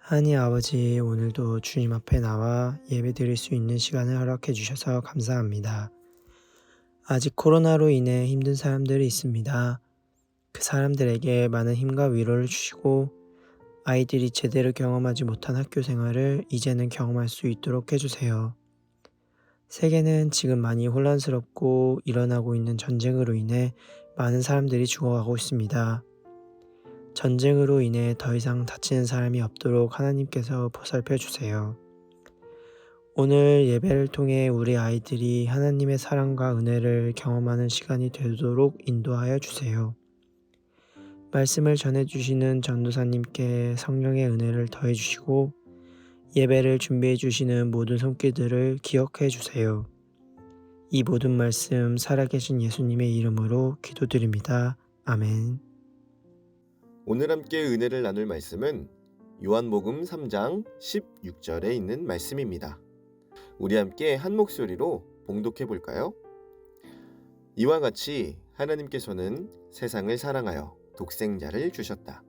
하나님 아버지, 오늘도 주님 앞에 나와 예배 드릴 수 있는 시간을 허락해 주셔서 감사합니다. 아직 코로나로 인해 힘든 사람들이 있습니다. 그 사람들에게 많은 힘과 위로를 주시고 아이들이 제대로 경험하지 못한 학교 생활을 이제는 경험할 수 있도록 해주세요. 세계는 지금 많이 혼란스럽고 일어나고 있는 전쟁으로 인해 많은 사람들이 죽어가고 있습니다. 전쟁으로 인해 더 이상 다치는 사람이 없도록 하나님께서 보살펴 주세요. 오늘 예배를 통해 우리 아이들이 하나님의 사랑과 은혜를 경험하는 시간이 되도록 인도하여 주세요. 말씀을 전해주시는 전도사님께 성령의 은혜를 더해 주시고 예배를 준비해 주시는 모든 손길들을 기억해 주세요. 이 모든 말씀 살아계신 예수님의 이름으로 기도드립니다. 아멘. 오늘 함께 은혜를 나눌 말씀은 요한복음 3장 16절에 있는 말씀입니다. 우리 함께 한 목소리로 봉독해 볼까요? 이와 같이 하나님께서는 세상을 사랑하여 독생자를 주셨다.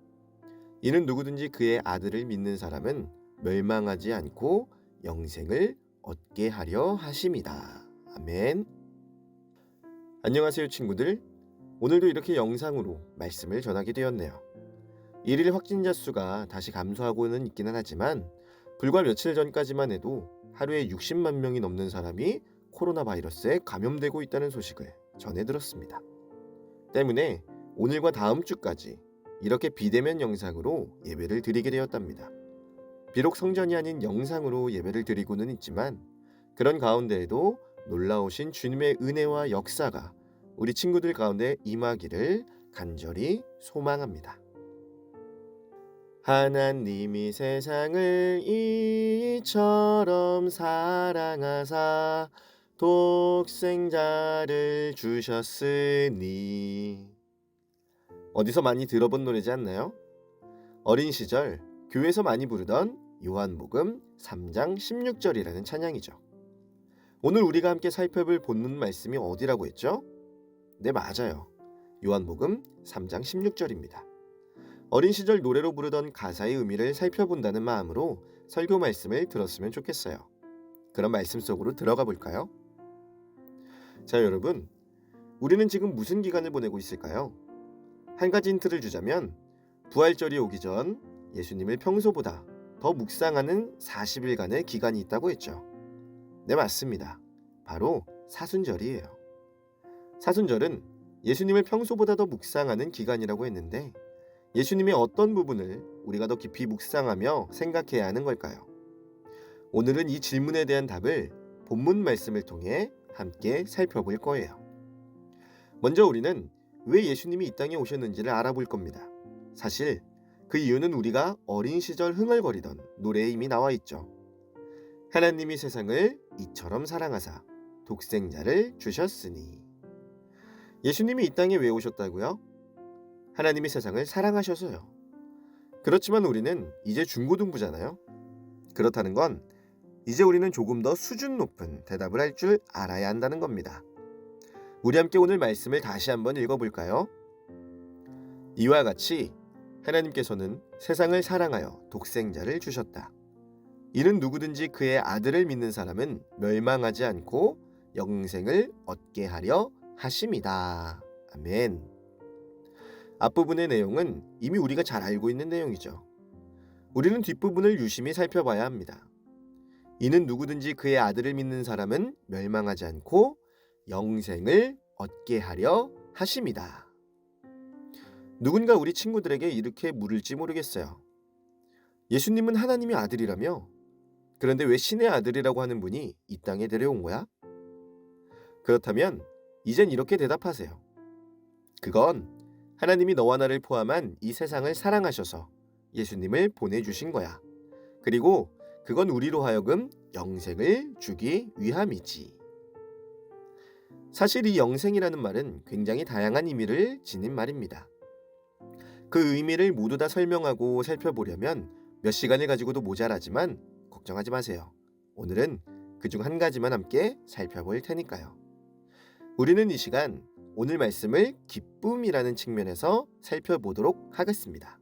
이는 누구든지 그의 아들을 믿는 사람은 멸망하지 않고 영생을 얻게 하려 하심이다. 아멘. 안녕하세요, 친구들. 오늘도 이렇게 영상으로 말씀을 전하게 되었네요. 일일 확진자 수가 다시 감소하고는 있기는 하지만 불과 며칠 전까지만 해도 하루에 60만 명이 넘는 사람이 코로나 바이러스에 감염되고 있다는 소식을 전해 들었습니다. 때문에 오늘과 다음 주까지 이렇게 비대면 영상으로 예배를 드리게 되었답니다. 비록 성전이 아닌 영상으로 예배를 드리고는 있지만 그런 가운데에도 놀라우신 주님의 은혜와 역사가 우리 친구들 가운데 임하기를 간절히 소망합니다. 하나님이 세상을 이처럼 사랑하사 독생자를 주셨으니. 어디서 많이 들어본 노래지 않나요? 어린 시절 교회에서 많이 부르던 요한복음 3장 16절이라는 찬양이죠. 오늘 우리가 함께 살펴볼 본문 말씀이 어디라고 했죠? 네, 맞아요. 요한복음 3장 16절입니다. 어린 시절 노래로 부르던 가사의 의미를 살펴본다는 마음으로 설교 말씀을 들었으면 좋겠어요. 그런 말씀 속으로 들어가 볼까요? 자, 여러분, 우리는 지금 무슨 기간을 보내고 있을까요? 한 가지 힌트를 주자면 부활절이 오기 전 예수님을 평소보다 더 묵상하는 40일간의 기간이 있다고 했죠. 네, 맞습니다. 바로 사순절이에요. 사순절은 예수님을 평소보다 더 묵상하는 기간이라고 했는데 예수님의 어떤 부분을 우리가 더 깊이 묵상하며 생각해야 하는 걸까요? 오늘은 이 질문에 대한 답을 본문 말씀을 통해 함께 살펴볼 거예요. 먼저 우리는 왜 예수님이 이 땅에 오셨는지를 알아볼 겁니다. 사실 그 이유는 우리가 어린 시절 흥얼거리던 노래에 이미 나와 있죠. 하나님이 세상을 이처럼 사랑하사 독생자를 주셨으니. 예수님이 이 땅에 왜 오셨다고요? 하나님이 세상을 사랑하셔서요. 그렇지만 우리는 이제 중고등부잖아요. 그렇다는 건 이제 우리는 조금 더 수준 높은 대답을 할 줄 알아야 한다는 겁니다. 우리 함께 오늘 말씀을 다시 한번 읽어볼까요? 이와 같이 하나님께서는 세상을 사랑하여 독생자를 주셨다. 이는 누구든지 그의 아들을 믿는 사람은 멸망하지 않고 영생을 얻게 하려 하심이다. 아멘. 앞부분의 내용은 이미 우리가 잘 알고 있는 내용이죠. 우리는 뒷부분을 유심히 살펴봐야 합니다. 이는 누구든지 그의 아들을 믿는 사람은 멸망하지 않고 영생을 얻게 하려 하심이다. 누군가 우리 친구들에게 이렇게 물을지 모르겠어요. 예수님은 하나님의 아들이라며? 그런데 왜 신의 아들이라고 하는 분이 이 땅에 내려온 거야? 그렇다면 이젠 이렇게 대답하세요. 그건 하나님이 너와 나를 포함한 이 세상을 사랑하셔서 예수님을 보내주신 거야. 그리고 그건 우리로 하여금 영생을 주기 위함이지. 사실 이 영생이라는 말은 굉장히 다양한 의미를 지닌 말입니다. 그 의미를 모두 다 설명하고 살펴보려면 몇 시간을 가지고도 모자라지만 걱정하지 마세요. 오늘은 그중 한 가지만 함께 살펴볼 테니까요. 우리는 이 시간 오늘 말씀을 기쁨이라는 측면에서 살펴보도록 하겠습니다.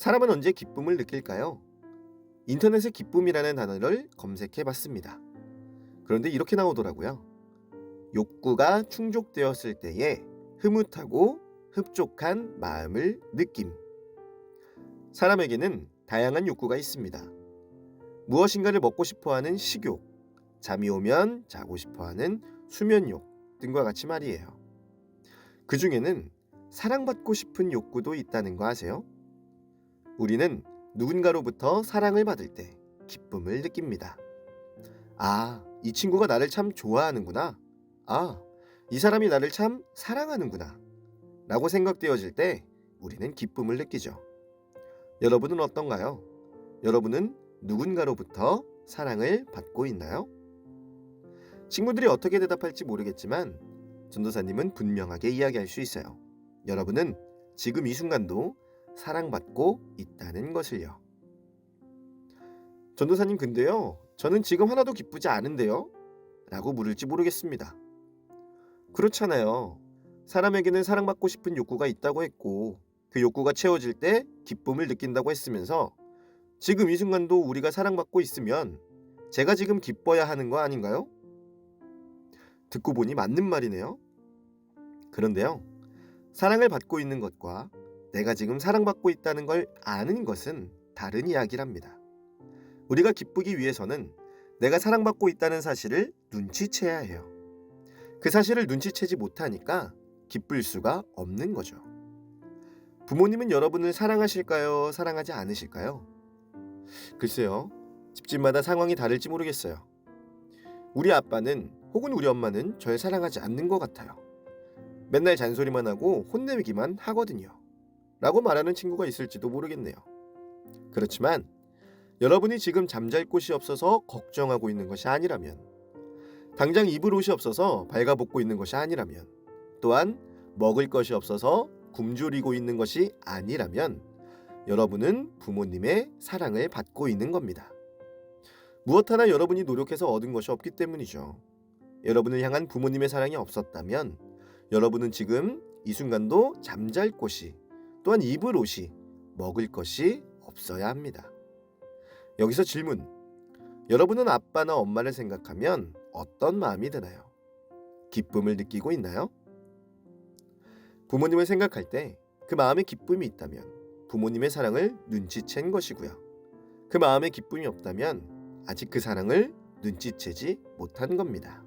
사람은 언제 기쁨을 느낄까요? 인터넷에 기쁨이라는 단어를 검색해 봤습니다. 그런데 이렇게 나오더라고요. 욕구가 충족되었을 때에 흐뭇하고 흡족한 마음을 느낌. 사람에게는 다양한 욕구가 있습니다. 무엇인가를 먹고 싶어 하는 식욕, 잠이 오면 자고 싶어 하는 수면욕 등과 같이 말이에요. 그 중에는 사랑받고 싶은 욕구도 있다는 거 아세요? 우리는 누군가로부터 사랑을 받을 때 기쁨을 느낍니다. 아, 이 친구가 나를 참 좋아하는구나. 아, 이 사람이 나를 참 사랑하는구나. 라고 생각되어질 때 우리는 기쁨을 느끼죠. 여러분은 어떤가요? 여러분은 누군가로부터 사랑을 받고 있나요? 친구들이 어떻게 대답할지 모르겠지만 전도사님은 분명하게 이야기할 수 있어요. 여러분은 지금 이 순간도 사랑받고 있다는 것을요. 전도사님 근데요, 저는 지금 하나도 기쁘지 않은데요? 라고 물을지 모르겠습니다. 그렇잖아요. 사람에게는 사랑받고 싶은 욕구가 있다고 했고 그 욕구가 채워질 때 기쁨을 느낀다고 했으면서 지금 이 순간도 우리가 사랑받고 있으면 제가 지금 기뻐야 하는 거 아닌가요? 듣고 보니 맞는 말이네요. 그런데요, 사랑을 받고 있는 것과 내가 지금 사랑받고 있다는 걸 아는 것은 다른 이야기랍니다. 우리가 기쁘기 위해서는 내가 사랑받고 있다는 사실을 눈치채야 해요. 그 사실을 눈치채지 못하니까 기쁠 수가 없는 거죠. 부모님은 여러분을 사랑하실까요? 사랑하지 않으실까요? 글쎄요, 집집마다 상황이 다를지 모르겠어요. 우리 아빠는 혹은 우리 엄마는 절 사랑하지 않는 것 같아요. 맨날 잔소리만 하고 혼내기만 하거든요. 라고 말하는 친구가 있을지도 모르겠네요. 그렇지만 여러분이 지금 잠잘 곳이 없어서 걱정하고 있는 것이 아니라면, 당장 입을 옷이 없어서 발가벗고 있는 것이 아니라면, 또한 먹을 것이 없어서 굶주리고 있는 것이 아니라면 여러분은 부모님의 사랑을 받고 있는 겁니다. 무엇 하나 여러분이 노력해서 얻은 것이 없기 때문이죠. 여러분을 향한 부모님의 사랑이 없었다면 여러분은 지금 이 순간도 잠잘 곳이, 또한 입을 옷이, 먹을 것이 없어야 합니다. 여기서 질문. 여러분은 아빠나 엄마를 생각하면 어떤 마음이 드나요? 기쁨을 느끼고 있나요? 부모님을 생각할 때 그 마음에 기쁨이 있다면 부모님의 사랑을 눈치챈 것이고요. 그 마음에 기쁨이 없다면 아직 그 사랑을 눈치채지 못한 겁니다.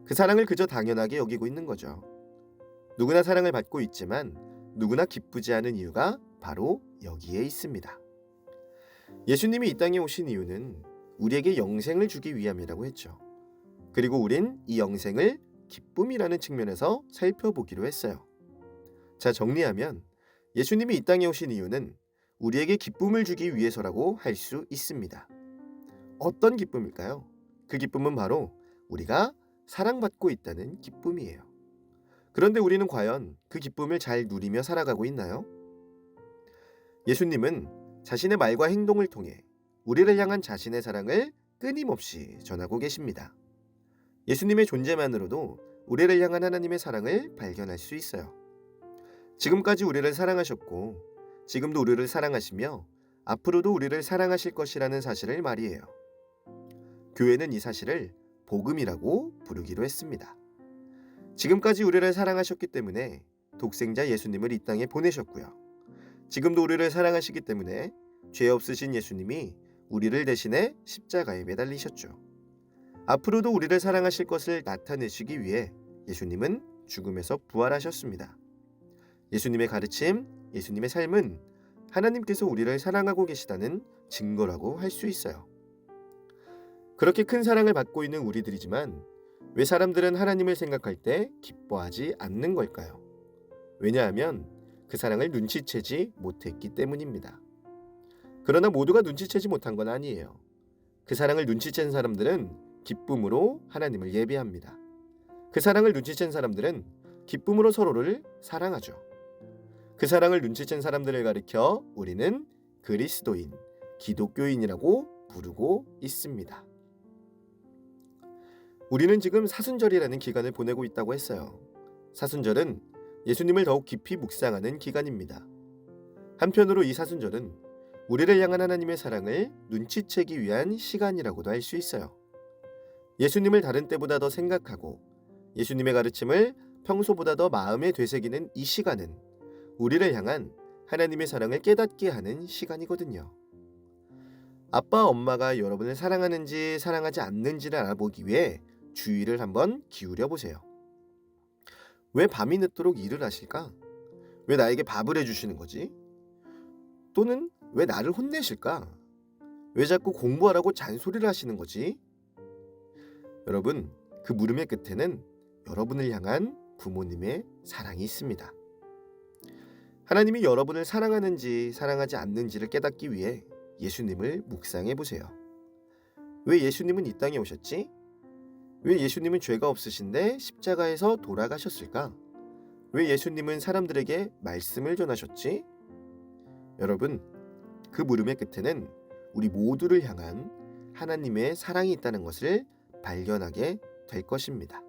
그 사랑을 그저 당연하게 여기고 있는 거죠. 누구나 사랑을 받고 있지만 누구나 기쁘지 않은 이유가 바로 여기에 있습니다. 예수님이 이 땅에 오신 이유는 우리에게 영생을 주기 위함이라고 했죠. 그리고 우린 이 영생을 기쁨이라는 측면에서 살펴보기로 했어요. 자, 정리하면 예수님이 이 땅에 오신 이유는 우리에게 기쁨을 주기 위해서라고 할 수 있습니다. 어떤 기쁨일까요? 그 기쁨은 바로 우리가 사랑받고 있다는 기쁨이에요. 그런데 우리는 과연 그 기쁨을 잘 누리며 살아가고 있나요? 예수님은 자신의 말과 행동을 통해 우리를 향한 자신의 사랑을 끊임없이 전하고 계십니다. 예수님의 존재만으로도 우리를 향한 하나님의 사랑을 발견할 수 있어요. 지금까지 우리를 사랑하셨고 지금도 우리를 사랑하시며 앞으로도 우리를 사랑하실 것이라는 사실을 말이에요. 교회는 이 사실을 복음이라고 부르기로 했습니다. 지금까지 우리를 사랑하셨기 때문에 독생자 예수님을 이 땅에 보내셨고요. 지금도 우리를 사랑하시기 때문에 죄 없으신 예수님이 우리를 대신해 십자가에 매달리셨죠. 앞으로도 우리를 사랑하실 것을 나타내시기 위해 예수님은 죽음에서 부활하셨습니다. 예수님의 가르침, 예수님의 삶은 하나님께서 우리를 사랑하고 계시다는 증거라고 할 수 있어요. 그렇게 큰 사랑을 받고 있는 우리들이지만 왜 사람들은 하나님을 생각할 때 기뻐하지 않는 걸까요? 왜냐하면 그 사랑을 눈치채지 못했기 때문입니다. 그러나 모두가 눈치채지 못한 건 아니에요. 그 사랑을 눈치챈 사람들은 기쁨으로 하나님을 예배합니다. 그 사랑을 눈치챈 사람들은 기쁨으로 서로를 사랑하죠. 그 사랑을 눈치챈 사람들을 가리켜 우리는 그리스도인, 기독교인이라고 부르고 있습니다. 우리는 지금 사순절이라는 기간을 보내고 있다고 했어요. 사순절은 예수님을 더욱 깊이 묵상하는 기간입니다. 한편으로 이 사순절은 우리를 향한 하나님의 사랑을 눈치채기 위한 시간이라고도 할 수 있어요. 예수님을 다른 때보다 더 생각하고 예수님의 가르침을 평소보다 더 마음에 되새기는 이 시간은 우리를 향한 하나님의 사랑을 깨닫게 하는 시간이거든요. 아빠, 엄마가 여러분을 사랑하는지 사랑하지 않는지를 알아보기 위해 주의를 한번 기울여 보세요. 왜 밤이 늦도록 일을 하실까? 왜 나에게 밥을 해주시는 거지? 또는 왜 나를 혼내실까? 왜 자꾸 공부하라고 잔소리를 하시는 거지? 여러분, 그 물음의 끝에는 여러분을 향한 부모님의 사랑이 있습니다. 하나님이 여러분을 사랑하는지 사랑하지 않는지를 깨닫기 위해 예수님을 묵상해 보세요. 왜 예수님은 이 땅에 오셨지? 왜 예수님은 죄가 없으신데 십자가에서 돌아가셨을까? 왜 예수님은 사람들에게 말씀을 전하셨지? 여러분, 그 물음의 끝에는 우리 모두를 향한 하나님의 사랑이 있다는 것을 발견하게 될 것입니다.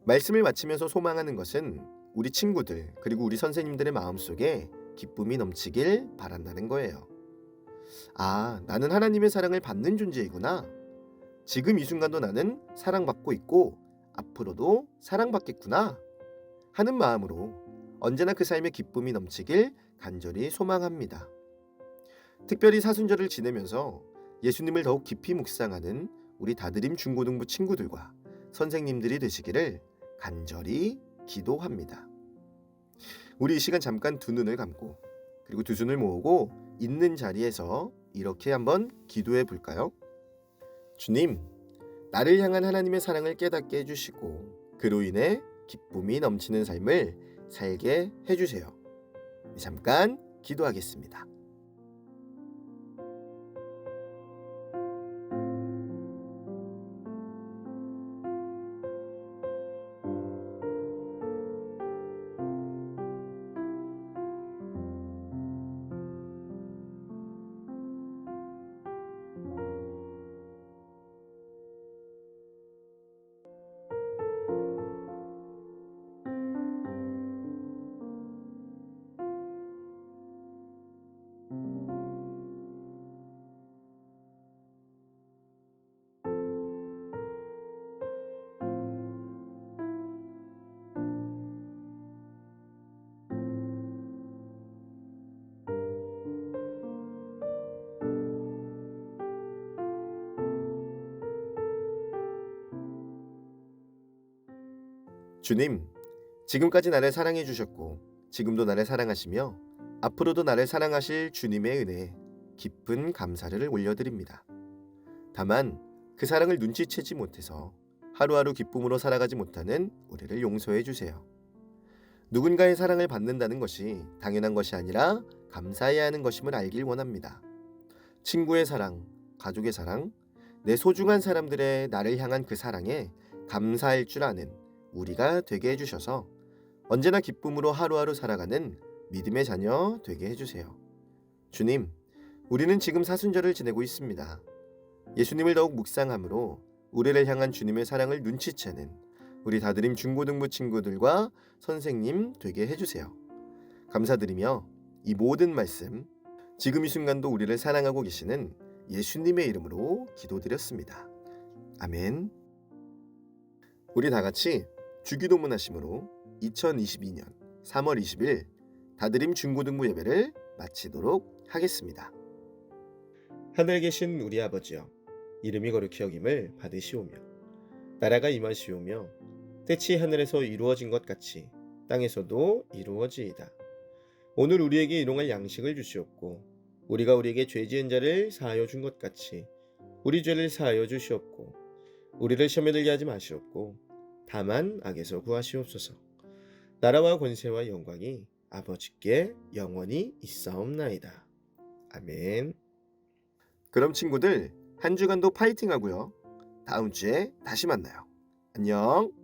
말씀을 마치면서 소망하는 것은 우리 친구들 그리고 우리 선생님들의 마음속에 기쁨이 넘치길 바란다는 거예요. 아, 나는 하나님의 사랑을 받는 존재이구나. 지금 이 순간도 나는 사랑받고 있고 앞으로도 사랑받겠구나 하는 마음으로 언제나 그 삶의 기쁨이 넘치길 간절히 소망합니다. 특별히 사순절을 지내면서 예수님을 더욱 깊이 묵상하는 우리 다드림 중고등부 친구들과 선생님들이 되시기를 간절히 기도합니다. 우리 이 시간 잠깐 두 눈을 감고 그리고 두 손을 모으고 있는 자리에서 이렇게 한번 기도해 볼까요? 주님, 나를 향한 하나님의 사랑을 깨닫게 해주시고 그로 인해 기쁨이 넘치는 삶을 살게 해주세요. 잠깐 기도하겠습니다. 주님, 지금까지 나를 사랑해 주셨고 지금도 나를 사랑하시며 앞으로도 나를 사랑하실 주님의 은혜에 깊은 감사를 올려드립니다. 다만 그 사랑을 눈치채지 못해서 하루하루 기쁨으로 살아가지 못하는 우리를 용서해 주세요. 누군가의 사랑을 받는다는 것이 당연한 것이 아니라 감사해야 하는 것임을 알길 원합니다. 친구의 사랑, 가족의 사랑, 내 소중한 사람들의 나를 향한 그 사랑에 감사할 줄 아는 우리가 되게 해주셔서 언제나 기쁨으로 하루하루 살아가는 믿음의 자녀 되게 해주세요. 주님, 우리는 지금 사순절을 지내고 있습니다. 예수님을 더욱 묵상함으로 우리를 향한 주님의 사랑을 눈치채는 우리 다드림 중고등부 친구들과 선생님 되게 해주세요. 감사드리며 이 모든 말씀 지금 이 순간도 우리를 사랑하고 계시는 예수님의 이름으로 기도드렸습니다. 아멘. 우리 다 같이 주기도문 하심으로 2022년 3월 20일 다드림 중고등부 예배를 마치도록 하겠습니다. 하늘에 계신 우리 아버지여, 이름이 거룩히 여김을 받으시오며 나라가 임하시오며 뜻이 하늘에서 이루어진 것 같이 땅에서도 이루어지이다. 오늘 우리에게 일용할 양식을 주시옵고 우리가 우리에게 죄 지은 자를 사하여 준 것 같이 우리 죄를 사하여 주시옵고 우리를 시험에 들게 하지 마시옵고 다만 악에서 구하시옵소서. 나라와 권세와 영광이 아버지께 영원히 있사옵나이다. 아멘. 그럼 친구들 한 주간도 파이팅 하고요. 다음 주에 다시 만나요. 안녕.